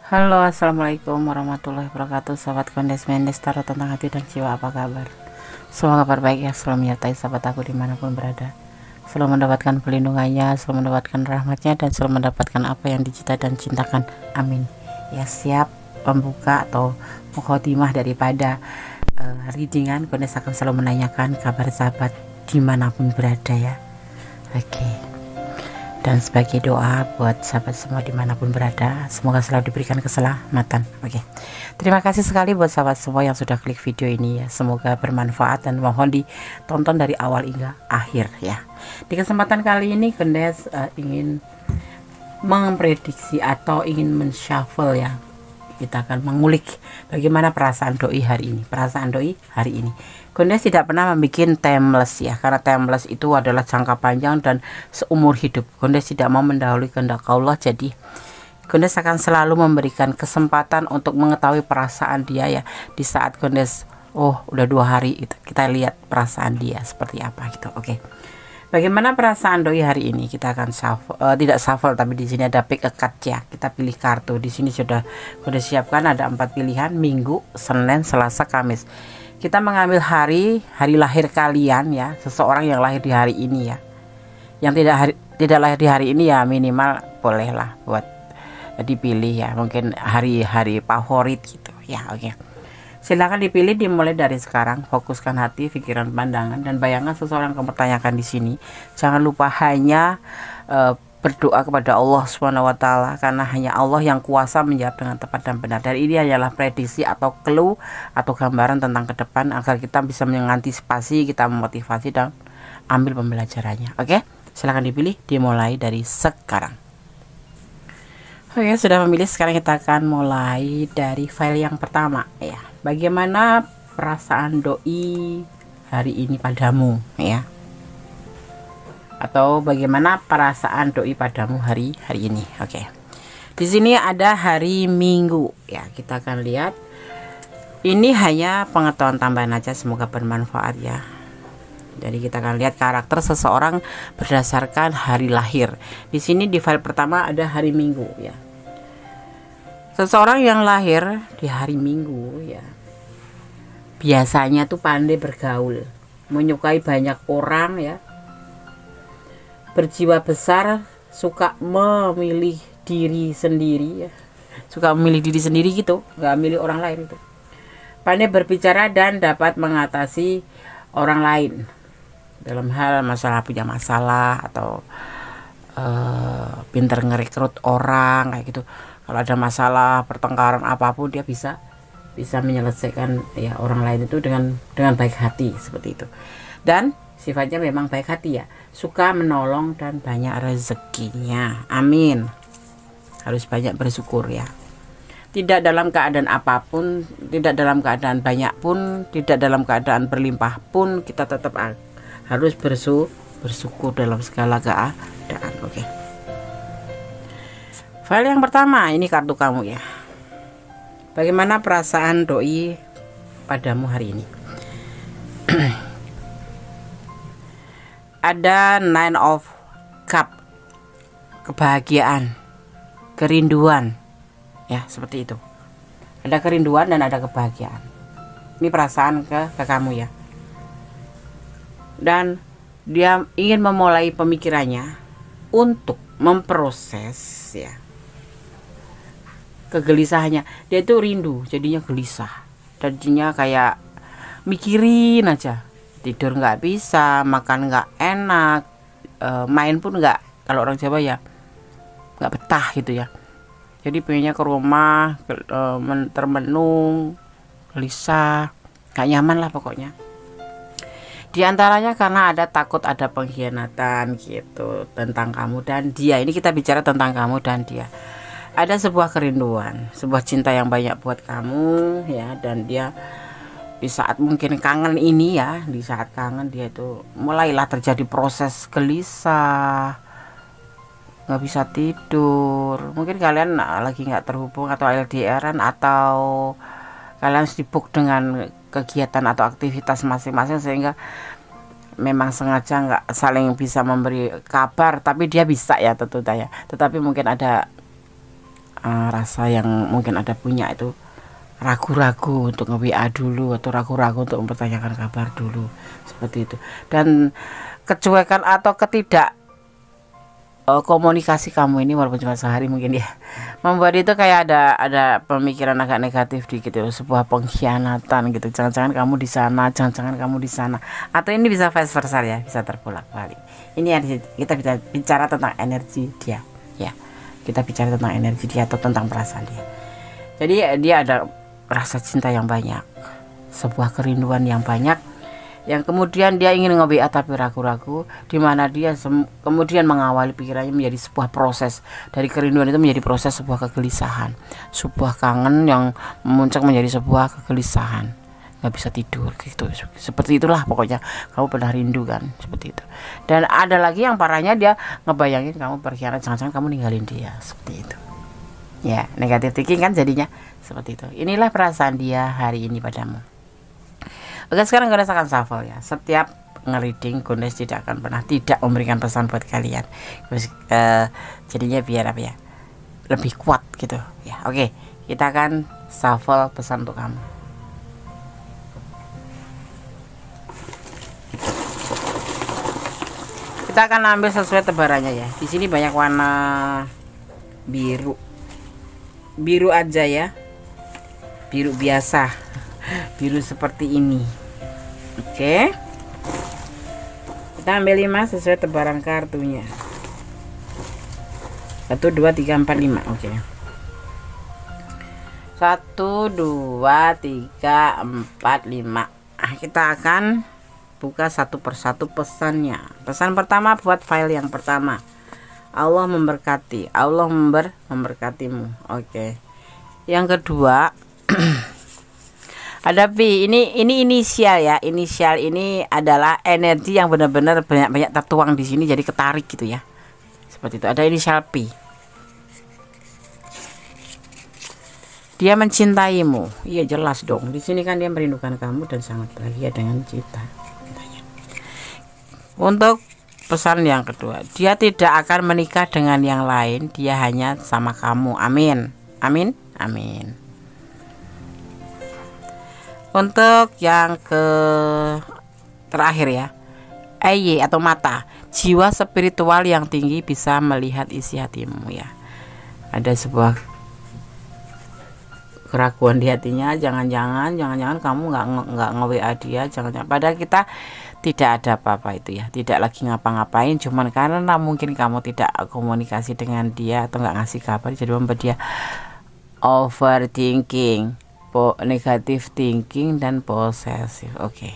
Halo, assalamualaikum warahmatullahi wabarakatuh. Sahabat Kondes Mendes Tarot tentang hati dan jiwa, apa kabar? Semoga kabar baik ya, selalu menyertai sahabat aku dimanapun berada. Selalu mendapatkan pelindungannya, selalu mendapatkan rahmatnya, dan selalu mendapatkan apa yang dicita dan cintakan. Amin. Ya, siap pembuka atau mukhodimah daripada readingan. Kondes akan selalu menanyakan kabar sahabat dimanapun berada ya. Oke. Dan sebagai doa buat sahabat semua dimanapun berada, semoga selalu diberikan keselamatan. Oke, terima kasih sekali buat sahabat semua yang sudah klik video ini ya. Semoga bermanfaat dan mohon ditonton dari awal hingga akhir ya. Di kesempatan kali ini Kondes ingin memprediksi atau ingin menshuffle ya. Kita akan mengulik bagaimana perasaan doi hari ini. Perasaan doi hari ini. Kondes tidak pernah membuat timeless ya, karena timeless itu adalah jangka panjang dan seumur hidup. Kondes tidak mau mendahului kehendak Allah, jadi Kondes akan selalu memberikan kesempatan untuk mengetahui perasaan dia ya. Di saat Kondes, udah 2 hari itu, kita lihat perasaan dia seperti apa gitu. Oke. Bagaimana perasaan doi hari ini? Kita akan shuffle, tidak shuffle, tapi di sini ada pick a card ya. Kita pilih kartu. Di sini sudah siapkan ada 4 pilihan: Minggu, Senin, Selasa, Kamis. Kita mengambil hari lahir kalian ya, seseorang yang lahir di hari ini ya. Yang tidak lahir di hari ini ya minimal bolehlah buat dipilih ya. Mungkin hari-hari favorit gitu ya. Oke. Silakan dipilih, dimulai dari sekarang. Fokuskan hati, pikiran, pandangan, dan bayangan seseorang yang mempertanyakan di sini. Jangan lupa hanya berdoa kepada Allah SWT, karena hanya Allah yang kuasa menjawab dengan tepat dan benar. Dan ini hanyalah prediksi atau clue atau gambaran tentang ke depan agar kita bisa mengantisipasi, kita memotivasi dan ambil pembelajarannya. Oke, silakan dipilih, dimulai dari sekarang. Oke, sudah memilih. Sekarang kita akan mulai dari file yang pertama ya. Bagaimana perasaan doi hari ini padamu ya? Atau bagaimana perasaan doi padamu hari ini? Oke. Di sini ada hari Minggu ya. Kita akan lihat. Ini hanya pengetahuan tambahan aja, semoga bermanfaat ya. Jadi kita akan lihat karakter seseorang berdasarkan hari lahir. Di sini di file pertama ada hari Minggu ya. Seseorang yang lahir di hari Minggu ya, biasanya tuh pandai bergaul, menyukai banyak orang ya, berjiwa besar, suka memilih diri sendiri ya, suka memilih diri sendiri gitu, nggak milih orang lain itu. Pandai berbicara dan dapat mengatasi orang lain dalam hal masalah, punya masalah atau pinter ngerekrut orang kayak gitu. Kalau ada masalah pertengkaran apapun, dia bisa menyelesaikan ya orang lain itu dengan baik hati seperti itu. Dan sifatnya memang baik hati ya, suka menolong dan banyak rezekinya. Amin. Harus banyak bersyukur ya. Tidak dalam keadaan apapun, tidak dalam keadaan banyak pun, tidak dalam keadaan berlimpah pun, kita tetap harus bersyukur dalam segala keadaan. Oke. File yang pertama, ini kartu kamu ya. Bagaimana perasaan doi padamu hari ini? Ada 9 of Cup, kebahagiaan, kerinduan ya, seperti itu. Ada kerinduan dan ada kebahagiaan. Ini perasaan ke kamu ya. Dan dia ingin memulai pemikirannya untuk memproses ya kegelisahannya. Dia itu rindu, jadinya gelisah, jadinya kayak mikirin aja. Tidur nggak bisa, makan nggak enak, main pun nggak, kalau orang Jawa ya nggak betah gitu ya. Jadi pengennya ke rumah, termenung, gelisah, nggak nyaman lah pokoknya. Di antaranya karena ada takut ada pengkhianatan gitu tentang kamu dan dia. Ini kita bicara tentang kamu dan dia. Ada sebuah kerinduan, sebuah cinta yang banyak buat kamu ya, dan dia di saat mungkin kangen ini ya, di saat kangen dia itu mulailah terjadi proses gelisah, nggak bisa tidur. Mungkin kalian lagi nggak terhubung atau LDRan, atau kalian sibuk dengan kegiatan atau aktivitas masing-masing sehingga memang sengaja nggak saling bisa memberi kabar. Tapi dia bisa ya tentu ya, tetapi mungkin ada rasa yang mungkin ada punya itu ragu-ragu untuk nge-WA dulu, atau ragu-ragu untuk mempertanyakan kabar dulu, seperti itu. Dan kecuekan atau ketidak komunikasi kamu ini, walaupun cuma sehari mungkin ya, membuat itu kayak ada pemikiran agak negatif dikit ya, sebuah pengkhianatan gitu. Jangan-jangan kamu di sana, jangan-jangan kamu di sana, atau ini bisa vice versa ya, bisa terbolak-balik. Ini kita bicara tentang energi dia ya, kita bicara tentang energi dia atau tentang perasaan dia. Jadi dia ada rasa cinta yang banyak, sebuah kerinduan yang banyak, yang kemudian dia ingin nge-WA tapi ragu-ragu, dimana dia kemudian mengawali pikirannya menjadi sebuah proses. Dari kerinduan itu menjadi proses sebuah kegelisahan, sebuah kangen yang memuncak menjadi sebuah kegelisahan, nggak bisa tidur gitu. Seperti itulah pokoknya, kamu pernah rindu kan, seperti itu. Dan ada lagi yang parahnya, dia ngebayangin kamu berkhianat, jangan-jangan kamu ninggalin dia, seperti itu ya. Negatif thinking kan jadinya seperti itu. Inilah perasaan dia hari ini padamu. Oke, sekarang Gondes akan shuffle ya. Setiap nge-reading Gondes tidak akan pernah tidak memberikan pesan buat kalian. Jadinya biar apa ya, lebih kuat gitu ya. Oke, kita akan shuffle pesan untuk kamu. Kita akan ambil sesuai tebarannya ya. Di sini banyak warna biru aja ya, biru biasa, biru seperti ini. Oke, kita ambil 5 sesuai tebaran kartunya. 1 2 3 4 5. Oke, 1 2 3 4 5. Kita akan buka satu persatu pesannya. Pesan pertama buat file yang pertama, Allah memberkati, Allah memberkatimu. Oke. Yang kedua ada P. Ini inisial ya. Inisial ini adalah energi yang benar-benar banyak tertuang di sini, jadi ketarik gitu ya. Seperti itu. Ada inisial P. Dia mencintaimu. Iya jelas dong. Di sini kan dia merindukan kamu dan sangat bahagia dengan cinta. Untuk pesan yang kedua, dia tidak akan menikah dengan yang lain, dia hanya sama kamu. Amin. Amin. Amin. Untuk yang terakhir ya, EY atau mata, jiwa spiritual yang tinggi bisa melihat isi hatimu ya. Ada sebuah keraguan di hatinya, jangan-jangan kamu nggak nge-WA dia, jangan-jangan padahal kita tidak ada apa-apa itu ya, tidak lagi ngapa-ngapain, cuman karena mungkin kamu tidak komunikasi dengan dia atau nggak ngasih kabar, jadi membuat dia overthinking, negative thinking dan posesif. Oke.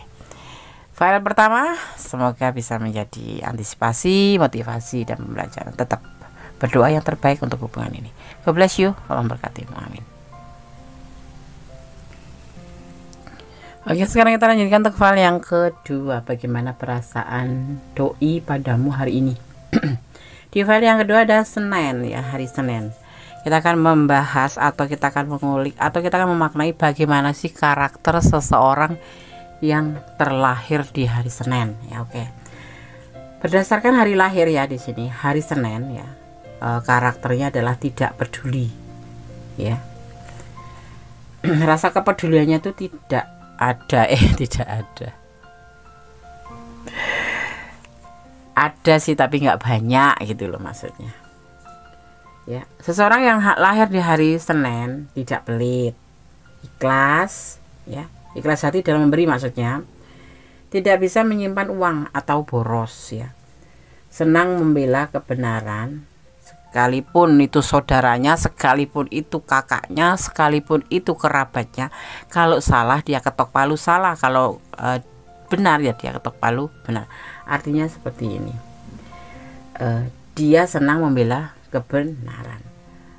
File pertama semoga bisa menjadi antisipasi, motivasi dan pembelajaran. Tetap berdoa yang terbaik untuk hubungan ini. God bless you, Allah memberkatimu. Amin. Oke, sekarang kita lanjutkan untuk file yang kedua. Bagaimana perasaan doi padamu hari ini? Di file yang kedua ada Senin ya, hari Senin. Kita akan membahas atau kita akan mengulik atau kita akan memaknai bagaimana sih karakter seseorang yang terlahir di hari Senin ya. Oke. Berdasarkan hari lahir ya, di sini hari Senin ya. Karakternya adalah tidak peduli ya. Rasa kepeduliannya itu tidak ada, tidak ada sih tapi nggak banyak gitu loh maksudnya ya. Seseorang yang lahir di hari Senin tidak pelit, ikhlas ya, ikhlas hati dalam memberi maksudnya, tidak bisa menyimpan uang atau boros ya, senang membela kebenaran sekalipun itu saudaranya, sekalipun itu kakaknya, sekalipun itu kerabatnya. Kalau salah dia ketok palu salah, kalau benar ya dia ketok palu benar. Artinya seperti ini, dia senang membela kebenaran,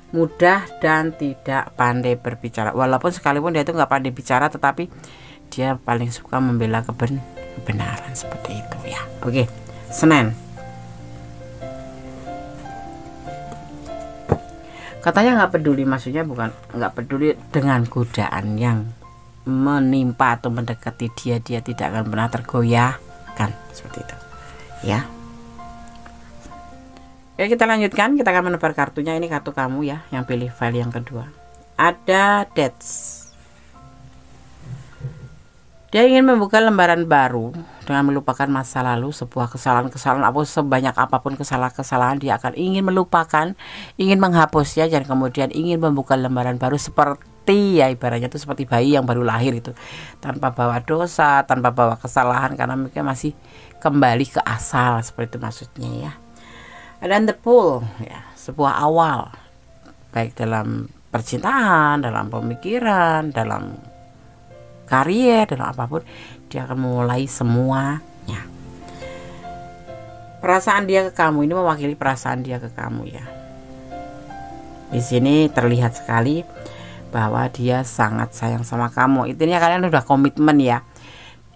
mudah dan tidak pandai berbicara. Walaupun sekalipun dia itu nggak pandai bicara, tetapi dia paling suka membela kebenaran, seperti itu ya. Oke, Senin. Katanya nggak peduli, maksudnya bukan nggak peduli dengan godaan yang menimpa atau mendekati dia tidak akan pernah tergoyahkan, seperti itu ya. Oke, kita lanjutkan. Kita akan menebar kartunya. Ini kartu kamu ya, yang pilih file yang kedua. Ada dates. Dia ingin membuka lembaran baru dengan melupakan masa lalu, sebuah kesalahan-kesalahan apa sebanyak apapun kesalahan-kesalahan dia akan ingin melupakan, ingin menghapusnya, dan kemudian ingin membuka lembaran baru seperti ya ibaratnya itu seperti bayi yang baru lahir itu, tanpa bawa dosa, tanpa bawa kesalahan, karena mereka masih kembali ke asal, seperti itu maksudnya ya. Ada the pool ya, sebuah awal baik dalam percintaan, dalam pemikiran, dalam karier, dalam apapun, dia akan memulai semuanya. Perasaan dia ke kamu ini mewakili perasaan dia ke kamu ya. Di sini terlihat sekali bahwa dia sangat sayang sama kamu. Intinya kalian udah komitmen ya.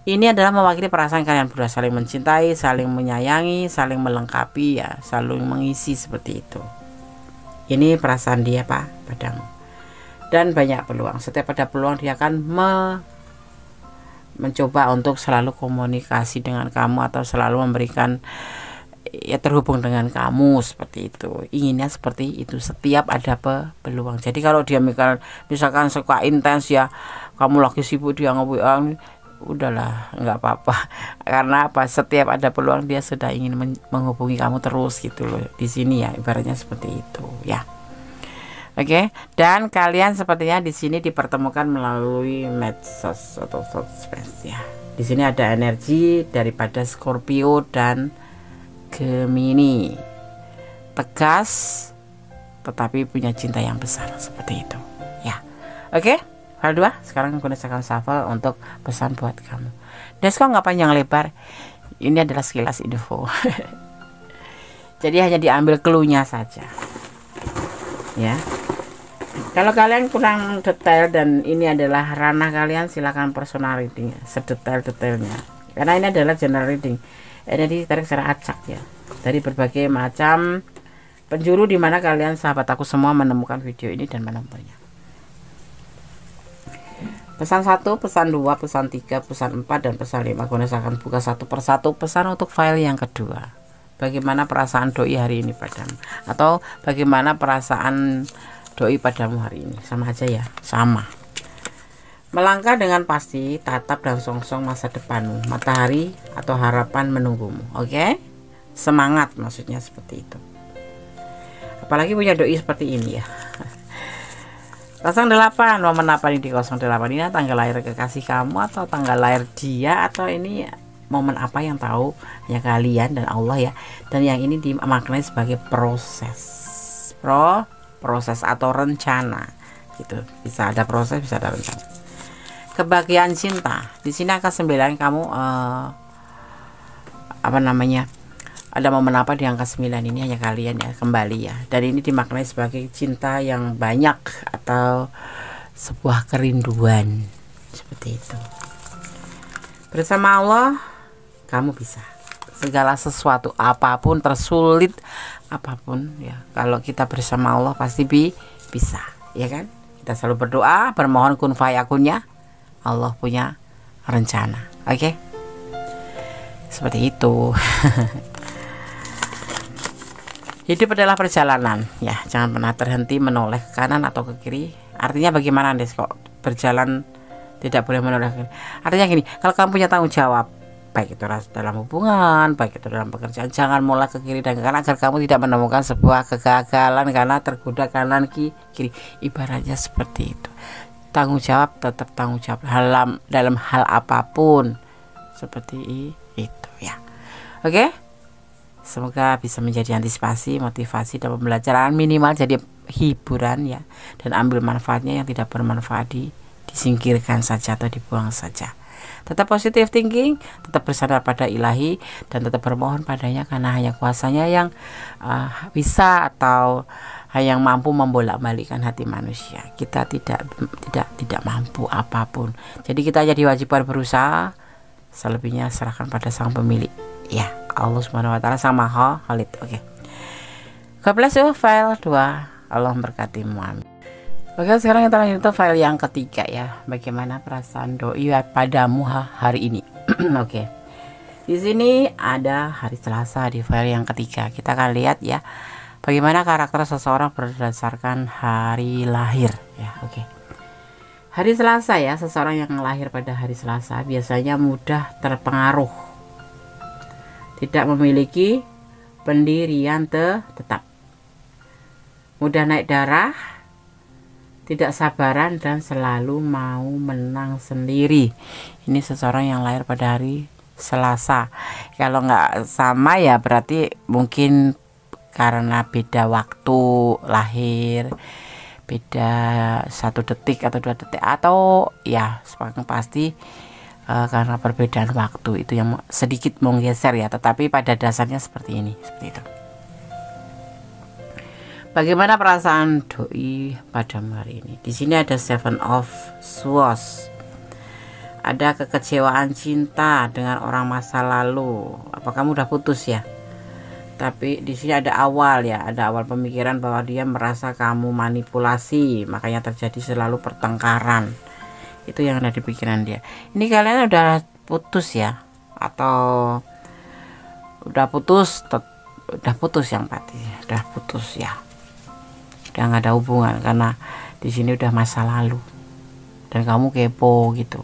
Ini adalah mewakili perasaan kalian berdua, saling mencintai, saling menyayangi, saling melengkapi ya, saling mengisi seperti itu. Ini perasaan dia padamu. Dan banyak peluang. Setiap ada peluang dia akan mencoba untuk selalu komunikasi dengan kamu atau selalu memberikan ya, terhubung dengan kamu seperti itu. Inginnya seperti itu setiap ada peluang. Jadi kalau dia misalkan suka intens ya, kamu lagi sibuk dia nge-WA, udahlah nggak apa-apa. Karena apa? Setiap ada peluang dia sudah ingin menghubungi kamu terus gitu loh. Di sini ya ibaratnya seperti itu ya. Oke, dan kalian sepertinya di sini dipertemukan melalui medsos atau sosmed ya. Di sini ada energi daripada Scorpio dan Gemini. Tegas tetapi punya cinta yang besar seperti itu ya. Oke, hal 2. Sekarang gunakan shuffle untuk pesan buat kamu. Desko nggak panjang lebar. Ini adalah sekilas info. Jadi hanya diambil clue-nya saja. Ya. Kalau kalian kurang detail dan ini adalah ranah kalian, silakan personal reading sedetail-detailnya. Karena ini adalah general reading. Ini ditarik secara acak ya. Dari berbagai macam penjuru di mana kalian sahabat aku semua menemukan video ini dan menemukannya. Pesan 1, pesan 2, pesan 3, pesan 4 dan pesan 5. Aku akan buka satu persatu pesan untuk file yang kedua. Bagaimana perasaan doi hari ini padamu, atau bagaimana perasaan doi padamu hari ini. Sama aja ya, sama. Melangkah dengan pasti, tatap dan songsong masa depanmu, matahari atau harapan menunggumu. Oke, semangat maksudnya seperti itu. Apalagi punya doi seperti ini ya. 08, momen apa ini di 08 ini? Tanggal lahir kekasih kamu atau tanggal lahir dia, atau ini momen apa yang tahu hanya kalian dan Allah ya. Dan yang ini dimaknai sebagai proses atau rencana gitu. Bisa ada proses, bisa ada rencana. Kebahagiaan cinta di sini angka 9 kamu ada momen apa di angka 9 ini hanya kalian ya, kembali ya. Dan ini dimaknai sebagai cinta yang banyak atau sebuah kerinduan seperti itu. Bersama Allah kamu bisa segala sesuatu, apapun tersulit apapun ya, kalau kita bersama Allah pasti bisa ya kan. Kita selalu berdoa, bermohon kun fayakunnya, Allah punya rencana. Oke, seperti itu. Hidup adalah perjalanan ya, jangan pernah terhenti menoleh ke kanan atau ke kiri. Artinya bagaimana Des, kok berjalan tidak boleh menoleh ke kiri? Artinya gini, kalau kamu punya tanggung jawab, baik itu dalam hubungan, baik itu dalam pekerjaan, jangan mulai ke kiri dan ke kanan agar kamu tidak menemukan sebuah kegagalan karena tergoda kanan kiri. Ibaratnya seperti itu. Tanggung jawab tetap tanggung jawab dalam hal apapun, seperti itu ya. Oke, semoga bisa menjadi antisipasi, motivasi dan pembelajaran, minimal jadi hiburan ya, dan ambil manfaatnya. Yang tidak bermanfaat disingkirkan saja atau dibuang saja. Tetap positive thinking, tetap bersandar pada ilahi, dan tetap bermohon padanya karena hanya kuasanya yang bisa atau yang mampu membolak-balikkan hati manusia. Kita tidak mampu apapun. Jadi kita jadi wajiban berusaha, selebihnya serahkan pada sang pemilik. Ya, Allah Subhanahu wa taala sang Maha Khalid. Oke. God bless you, file 2. Allah memberkatimu. Amin. Oke, sekarang kita lanjut ke file yang ketiga ya. Bagaimana perasaan doi padamu hari ini? Oke. Di sini ada hari Selasa di file yang ketiga. Kita akan lihat ya bagaimana karakter seseorang berdasarkan hari lahir ya. Oke. Hari Selasa ya, seseorang yang lahir pada hari Selasa biasanya mudah terpengaruh, tidak memiliki pendirian tetap, mudah naik darah, tidak sabaran, dan selalu mau menang sendiri. Ini seseorang yang lahir pada hari Selasa. Kalau nggak sama ya berarti mungkin karena beda waktu lahir, beda 1 detik atau 2 detik, atau ya pasti karena perbedaan waktu itu yang sedikit menggeser ya, tetapi pada dasarnya seperti ini, seperti itu. Bagaimana perasaan doi pada hari ini? Di sini ada 7 of Swords. Ada kekecewaan cinta dengan orang masa lalu. Apa kamu udah putus ya? Tapi di sini ada awal ya, ada awal pemikiran bahwa dia merasa kamu manipulasi, makanya terjadi selalu pertengkaran. Itu yang ada di pikiran dia. Ini kalian udah putus ya, atau udah putus yang pasti, udah putus ya, udah nggak ada hubungan, karena di sini udah masa lalu dan kamu kepo gitu.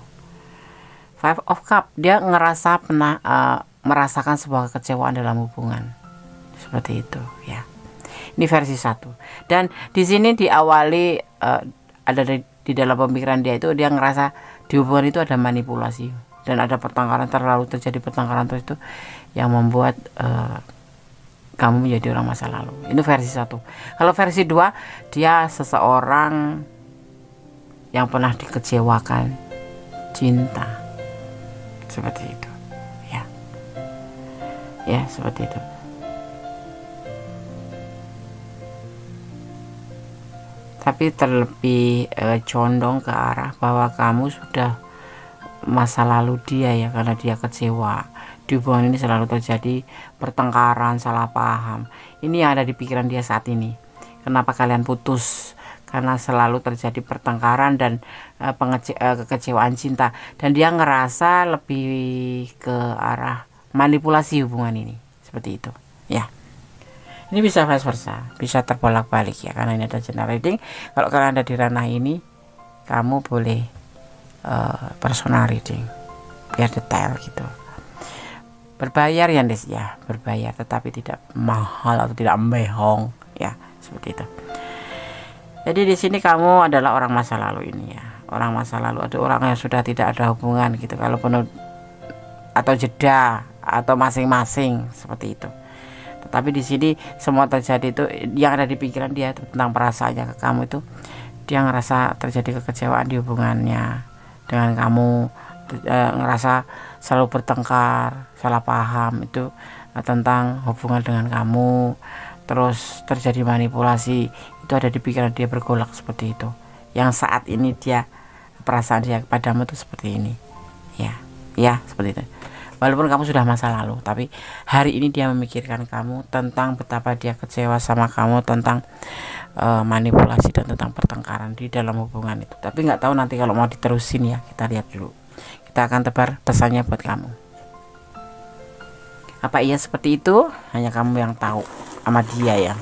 5 of Cup, dia ngerasa pernah merasakan sebuah kekecewaan dalam hubungan, seperti itu ya. Ini versi 1. Dan di sini diawali ada di dalam pemikiran dia itu, dia ngerasa di hubungan itu ada manipulasi dan ada pertengkaran, terjadi pertengkaran terus, itu yang membuat kamu menjadi orang masa lalu. Ini versi 1. Kalau versi 2, dia seseorang yang pernah dikecewakan cinta, seperti itu ya. Ya, seperti itu. Tapi terlebih condong ke arah bahwa kamu sudah masa lalu dia ya, karena dia kecewa. Di hubungan ini selalu terjadi pertengkaran, salah paham. Ini yang ada di pikiran dia saat ini. Kenapa kalian putus? Karena selalu terjadi pertengkaran dan kekecewaan cinta, dan dia ngerasa lebih ke arah manipulasi hubungan ini, seperti itu ya. Ini bisa vice versa, bisa terbolak-balik ya, karena ini ada general reading. Kalau kalian ada di ranah ini, kamu boleh personal reading biar detail gitu. Berbayar ya Des ya, berbayar, tetapi tidak mahal atau tidak mehong ya, seperti itu. Jadi di sini kamu adalah orang masa lalu ini ya, orang masa lalu, ada orang yang sudah tidak ada hubungan gitu, kalau penuh atau jeda atau masing-masing, seperti itu. Tetapi di sini semua terjadi itu yang ada di pikiran dia itu tentang perasaannya ke kamu, itu dia ngerasa terjadi kekecewaan di hubungannya dengan kamu, ngerasa selalu bertengkar, salah paham itu tentang hubungan dengan kamu, terus terjadi manipulasi, itu ada di pikiran dia, bergolak seperti itu. Yang saat ini dia, perasaan dia kepadamu itu seperti ini ya, seperti itu. Walaupun kamu sudah masa lalu, tapi hari ini dia memikirkan kamu, tentang betapa dia kecewa sama kamu, tentang manipulasi dan tentang pertengkaran di dalam hubungan itu. Tapi nggak tahu nanti kalau mau diterusin ya, kita lihat dulu. Kita akan tebar pesannya buat kamu. Apa iya seperti itu? Hanya kamu yang tahu sama dia ya.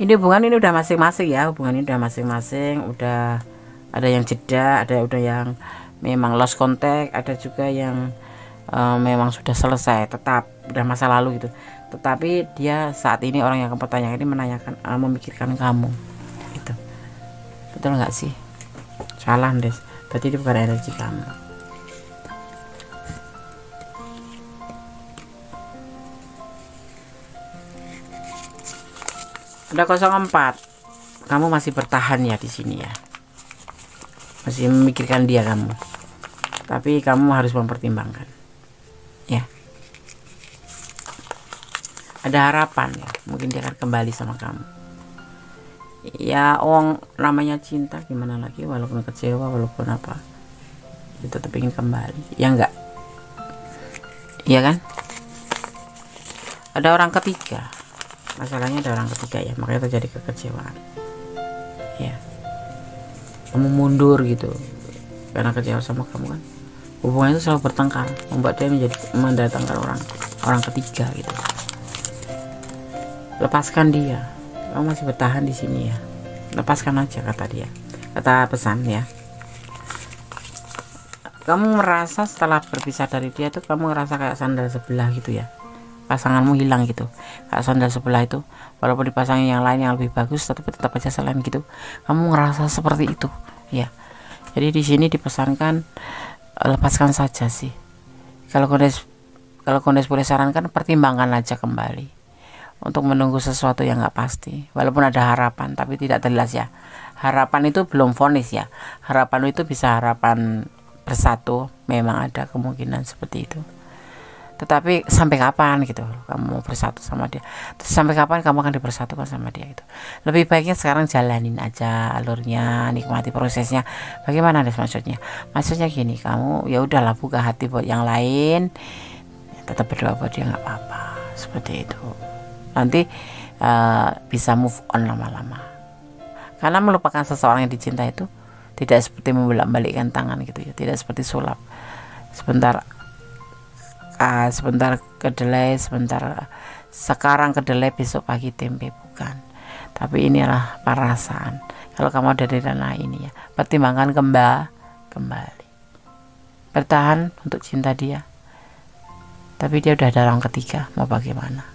Ini hubungan ini udah masing-masing ya, hubungan ini udah masing-masing, udah ada yang jeda, ada udah yang memang lost contact, ada juga yang memang sudah selesai, tetap udah masa lalu gitu. Tetapi dia saat ini, orang yang akan pertanyaan ini menanyakan, memikirkan kamu itu. Betul nggak sih? Salah Des, berarti itu bukan energi kamu. Ada 04, kamu masih bertahan ya di sini ya, masih memikirkan dia kamu, tapi kamu harus mempertimbangkan ya. Ada harapan ya, mungkin dia akan kembali sama kamu ya. Namanya cinta, gimana lagi, walaupun kecewa, walaupun apa, itu tetap ingin kembali ya, enggak iya kan. Ada orang ketiga, masalahnya ada orang ketiga ya, makanya terjadi kekecewaan ya. Kamu mundur gitu karena kecewa sama kamu kan, hubungan itu selalu bertengkar, membuat dia mendatangkan orang ketiga gitu. Lepaskan dia, kamu masih bertahan di sini ya, lepaskan aja, kata dia, kata pesan ya. Kamu merasa setelah berpisah dari dia tuh kamu ngerasa kayak sandal sebelah gitu ya, pasanganmu hilang gitu, kayak sandal sebelah itu, walaupun dipasangin yang lain yang lebih bagus tapi tetap aja selain gitu, kamu ngerasa seperti itu ya. Jadi di sini dipesankan lepaskan saja sih. Kalau Kondes boleh sarankan, pertimbangkan aja kembali untuk menunggu sesuatu yang nggak pasti, walaupun ada harapan tapi tidak jelas ya. Harapan itu belum vonis ya, harapan itu bisa harapan bersatu, memang ada kemungkinan seperti itu, tetapi sampai kapan gitu kamu bersatu sama dia, terus sampai kapan kamu akan dipersatukan sama dia itu. Lebih baiknya sekarang jalanin aja alurnya, nikmati prosesnya. Bagaimana deh maksudnya gini, kamu ya udahlah buka hati buat yang lain, tetap berdoa buat dia, nggak apa-apa seperti itu. Nanti bisa move on lama-lama, karena melupakan seseorang yang dicinta itu tidak seperti membolak-balikkan tangan gitu ya, tidak seperti sulap, sebentar kedelai, sekarang kedelai besok pagi tempe, bukan. Tapi inilah perasaan. Kalau kamu ada di ranah ini ya, pertimbangkan kembali, bertahan untuk cinta dia, tapi dia udah ada orang ketiga, mau bagaimana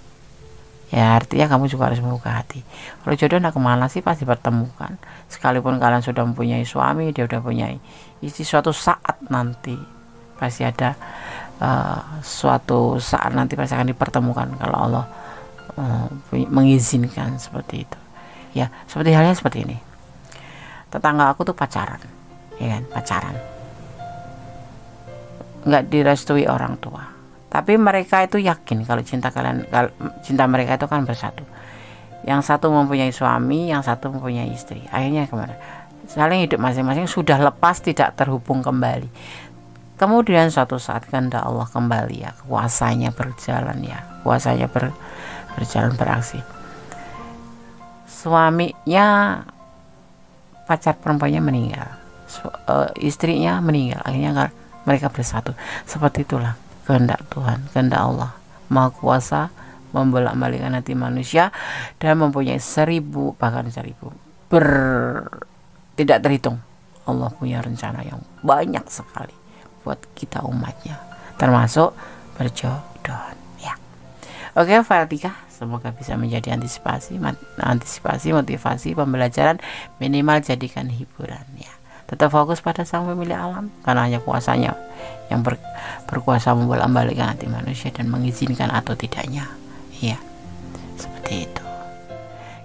ya. Artinya kamu juga harus membuka hati. Kalau jodoh nak kemana sih, pasti bertemukan. Sekalipun kalian sudah mempunyai suami, dia udah punya istri, suatu saat nanti pasti ada suatu saat nanti pasti akan dipertemukan kalau Allah mengizinkan seperti itu ya. Seperti halnya seperti ini, tetangga aku tuh pacaran ya kan, pacaran nggak direstui orang tua, tapi mereka itu yakin kalau cinta mereka itu kan bersatu. Yang satu mempunyai suami, yang satu mempunyai istri. Akhirnya kemana? Saling hidup masing-masing, sudah lepas, tidak terhubung kembali. Kemudian suatu saat kehendak Allah kembali ya, kuasanya berjalan ya, kuasanya berjalan beraksi. Suaminya, pacar perempuannya meninggal, istrinya meninggal, akhirnya mereka bersatu. Seperti itulah kehendak Tuhan, kehendak Allah Maha Kuasa, membolak-balikkan hati manusia dan mempunyai 1000 bahkan 1000 tidak terhitung. Allah punya rencana yang banyak sekali buat kita umatnya, termasuk berjodoh ya. Oke, file 3 semoga bisa menjadi antisipasi, motivasi, pembelajaran, minimal jadikan hiburan ya. Tetap fokus pada sang pemilik alam, karena hanya kuasanya yang berkuasa membolak-balikkan hati manusia dan mengizinkan atau tidaknya ya. Seperti itu.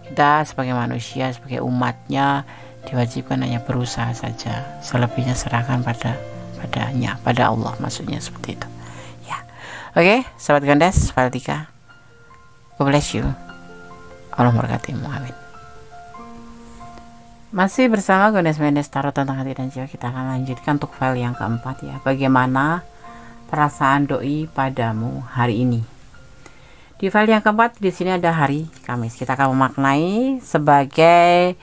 Kita sebagai manusia, sebagai umatnya, diwajibkan hanya berusaha saja, selebihnya serahkan pada Allah, maksudnya seperti itu ya. Oke, sahabat Gondes, file 3. God bless you, Allah memberkatimu, amin. Masih bersama Gondes Mendes Tarot tentang hati dan jiwa. Kita akan lanjutkan untuk file yang keempat ya. Bagaimana perasaan doi padamu hari ini? Di file yang keempat, di sini ada hari Kamis. Kita akan memaknai sebagai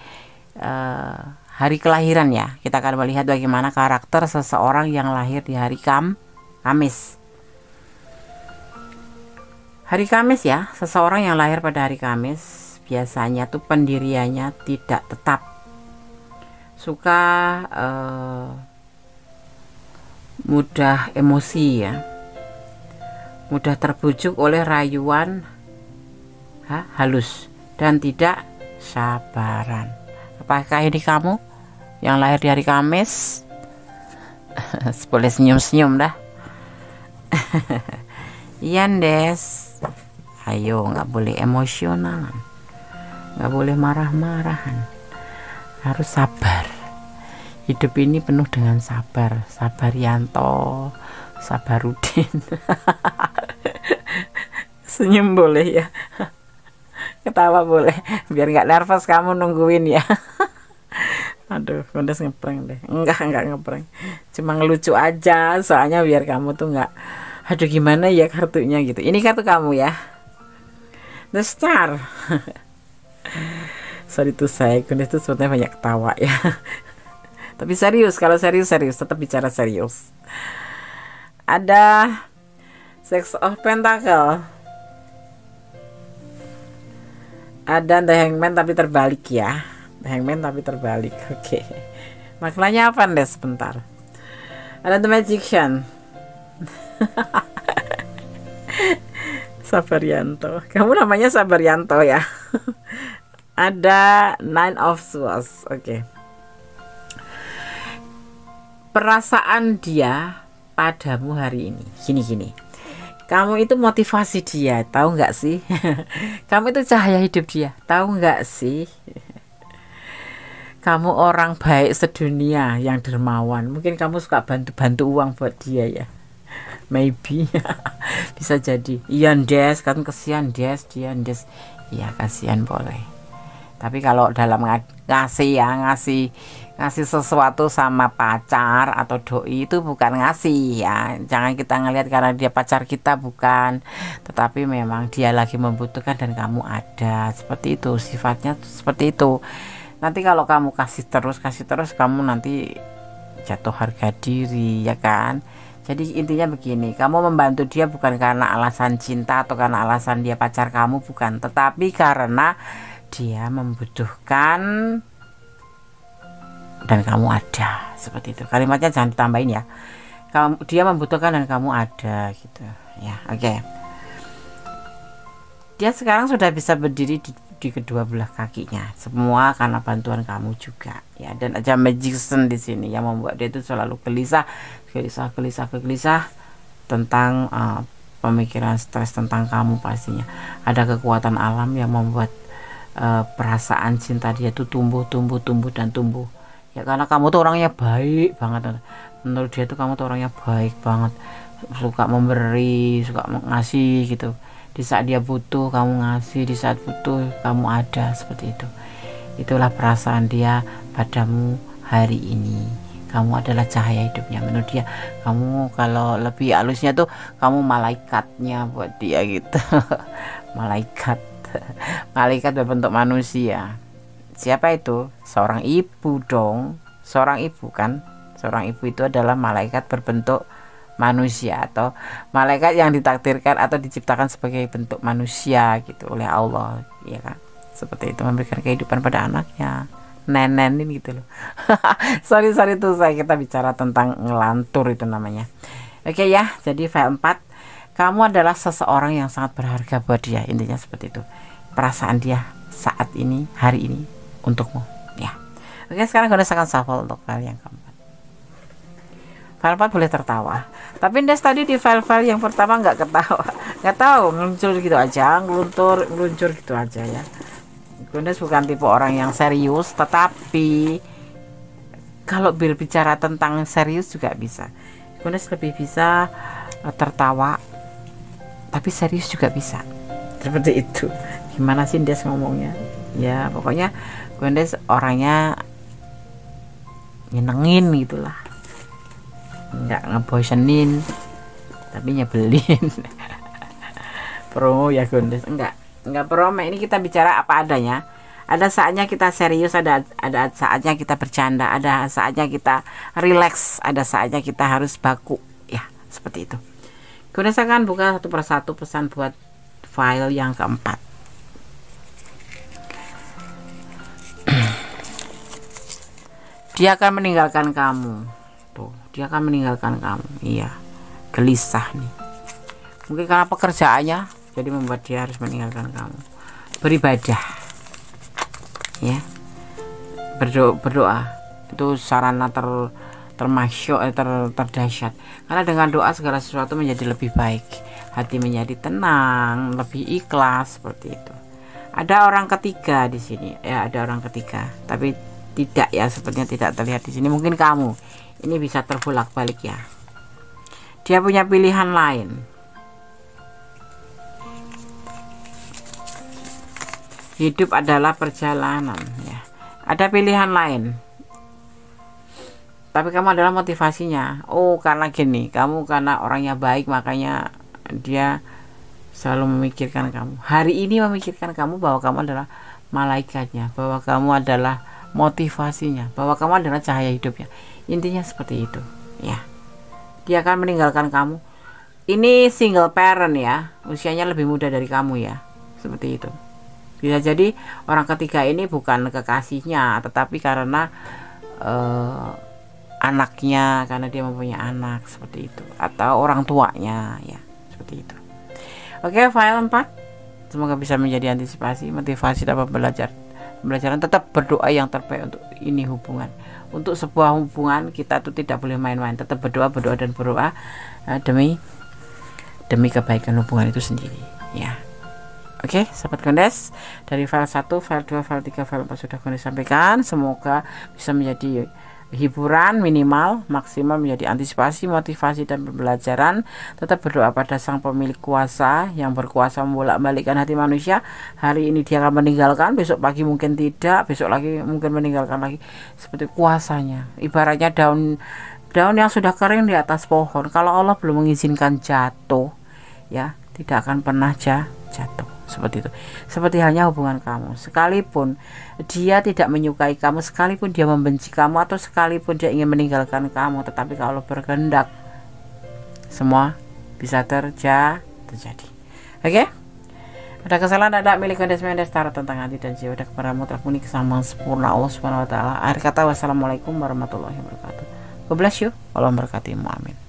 hari kelahiran ya. Kita akan melihat bagaimana karakter seseorang yang lahir di hari Kamis. Hari Kamis ya, seseorang yang lahir pada hari Kamis biasanya tuh pendiriannya tidak tetap, suka mudah emosi ya, mudah terbujuk oleh rayuan halus dan tidak sabaran. Apakah ini kamu yang lahir di hari Kamis? Boleh senyum-senyum dah. Iya Des, ayo, nggak boleh emosional, nggak boleh marah-marahan, harus sabar. Hidup ini penuh dengan sabar. Sabar Yanto, Sabarudin. Senyum boleh ya, ketawa boleh, biar nggak nervous kamu nungguin ya. Aduh, Gondes ngeprank deh. Enggak ngeprank, cuma ngelucu aja, soalnya biar kamu tuh nggak, aduh gimana ya kartunya gitu. Ini kartu kamu ya, The Star. Sorry tuh saya, Gondes tuh sebetulnya banyak ketawa ya. Tapi serius, kalau serius tetap bicara serius. Ada Six of Pentacle, ada The Hangman tapi terbalik ya, The Hangman tapi terbalik. Oke. Maknanya apa deh sebentar. Ada The Magician. Sabaryanto, kamu namanya Sabaryanto ya. Ada Nine of Swords. Oke. Perasaan dia padamu hari ini gini. Kamu itu motivasi dia, tahu nggak sih? Kamu itu cahaya hidup dia, tahu nggak sih? Kamu orang baik sedunia yang dermawan. Mungkin kamu suka bantu-bantu uang buat dia ya. Maybe. Bisa jadi. Iya Des, kan kasihan Des, dia Des. Iya kasihan boleh. Tapi kalau dalam ngasih ya, ngasih sesuatu sama pacar atau doi itu bukan ngasih ya. Jangan kita ngelihat karena dia pacar kita, bukan. Tetapi memang dia lagi membutuhkan dan kamu ada. Seperti itu, sifatnya seperti itu. Nanti kalau kamu kasih terus kamu nanti jatuh harga diri ya kan. Jadi intinya begini, kamu membantu dia bukan karena alasan cinta atau karena alasan dia pacar kamu, bukan, tetapi karena dia membutuhkan dan kamu ada. Seperti itu, kalimatnya jangan ditambahin ya. Dia membutuhkan dan kamu ada gitu ya. Oke. Dia sekarang sudah bisa berdiri di kedua belah kakinya, semua karena bantuan kamu juga ya. Dan ada Magician di sini yang membuat dia itu selalu gelisah tentang pemikiran stres tentang kamu. Pastinya ada kekuatan alam yang membuat perasaan cinta dia tuh tumbuh ya, karena kamu tuh orangnya baik banget. Menurut dia tuh kamu tuh orangnya baik banget, suka memberi, suka ngasih gitu. Di saat dia butuh kamu ngasih, di saat butuh kamu ada. Seperti itu. Itulah perasaan dia padamu hari ini. Kamu adalah cahaya hidupnya. Menurut dia kamu, kalau lebih halusnya tuh kamu malaikatnya buat dia gitu. Malaikat berbentuk manusia. Siapa itu? Seorang ibu dong. Seorang ibu kan. Seorang ibu itu adalah malaikat berbentuk manusia, atau malaikat yang ditakdirkan atau diciptakan sebagai bentuk manusia gitu oleh Allah ya kan. Seperti itu, memberikan kehidupan pada anaknya, nenenin gitu loh. sorry tuh kita bicara tentang ngelantur itu namanya. Oke ya, jadi file 4, kamu adalah seseorang yang sangat berharga buat dia. Intinya seperti itu, perasaan dia saat ini, hari ini untukmu ya. Oke, sekarang gue akan shuffle untuk file yang keempat. File 4 boleh tertawa, tapi Des tadi di file-file yang pertama nggak ketawa, nggak tahu, ngeluncur gitu aja, ngeluncur gitu aja ya. Des bukan tipe orang yang serius, tetapi kalau berbicara tentang serius juga bisa. Des lebih bisa tertawa, tapi serius juga bisa. Seperti itu. Gimana sih Des ngomongnya? Ya pokoknya Des orangnya nyenengin gitulah. Nggak ngebosenin tapi nyebelin. Promo ya Gondes, enggak promo. Ini kita bicara apa adanya. Ada saatnya kita serius, ada saatnya kita bercanda, ada saatnya kita relax, ada saatnya kita harus baku ya, seperti itu. Gondes akan buka satu persatu pesan buat file yang keempat. Dia akan meninggalkan kamu. Dia akan meninggalkan kamu. Iya, gelisah nih. Mungkin karena pekerjaannya jadi membuat dia harus meninggalkan kamu. Beribadah ya, berdoa itu sarana termasyuk, terdahsyat. Karena dengan doa segala sesuatu menjadi lebih baik, hati menjadi tenang, lebih ikhlas. Seperti itu. Ada orang ketiga di sini ya, ada orang ketiga, tapi tidak ya, sepertinya tidak terlihat di sini. Mungkin kamu ini bisa terbolak-balik ya. Dia punya pilihan lain. Hidup adalah perjalanan ya. Ada pilihan lain. Tapi kamu adalah motivasinya. Oh, karena gini, kamu karena orangnya baik, makanya dia selalu memikirkan kamu. Hari ini memikirkan kamu, bahwa kamu adalah malaikatnya, bahwa kamu adalah motivasinya, bahwa kamu adalah cahaya hidupnya. Intinya seperti itu ya. dia akan meninggalkan kamu. Ini single parent ya, usianya lebih muda dari kamu ya, seperti itu. Bisa jadi orang ketiga ini bukan kekasihnya, tetapi karena anaknya, karena dia mempunyai anak, seperti itu, atau orang tuanya ya, seperti itu. Oke, file 4 semoga bisa menjadi antisipasi, motivasi dapat pembelajaran. Tetap berdoa yang terbaik untuk ini hubungan. Untuk sebuah hubungan kita tuh tidak boleh main-main, tetap berdoa dan berdoa demi kebaikan hubungan itu sendiri ya. Oke, sahabat Gondes, dari file 1, file 2, file 3, file 4 sudah Gondes sampaikan. Semoga bisa menjadi hiburan minimal, maksimal menjadi antisipasi, motivasi dan pembelajaran. Tetap berdoa pada Sang Pemilik Kuasa yang berkuasa membolak-balikkan hati manusia. Hari ini dia akan meninggalkan, besok pagi mungkin tidak, besok lagi mungkin meninggalkan lagi, seperti kuasanya. Ibaratnya daun yang sudah kering di atas pohon, kalau Allah belum mengizinkan jatuh ya, tidak akan pernah jatuh, seperti itu. Seperti halnya hubungan kamu, sekalipun dia tidak menyukai kamu, sekalipun dia membenci kamu, atau sekalipun dia ingin meninggalkan kamu, tetapi kalau berkehendak semua bisa terjadi. Oke, ada kesalahan ada milik Gondes Mendes taruh tentang hati dan jiwa, ada kepada mutlak muni kesamaan sempurna Allah Subhanahu wa taala. Akhir kata, wassalamualaikum warahmatullahi wabarakatuh. God bless you, Allah memberkatimu, amin.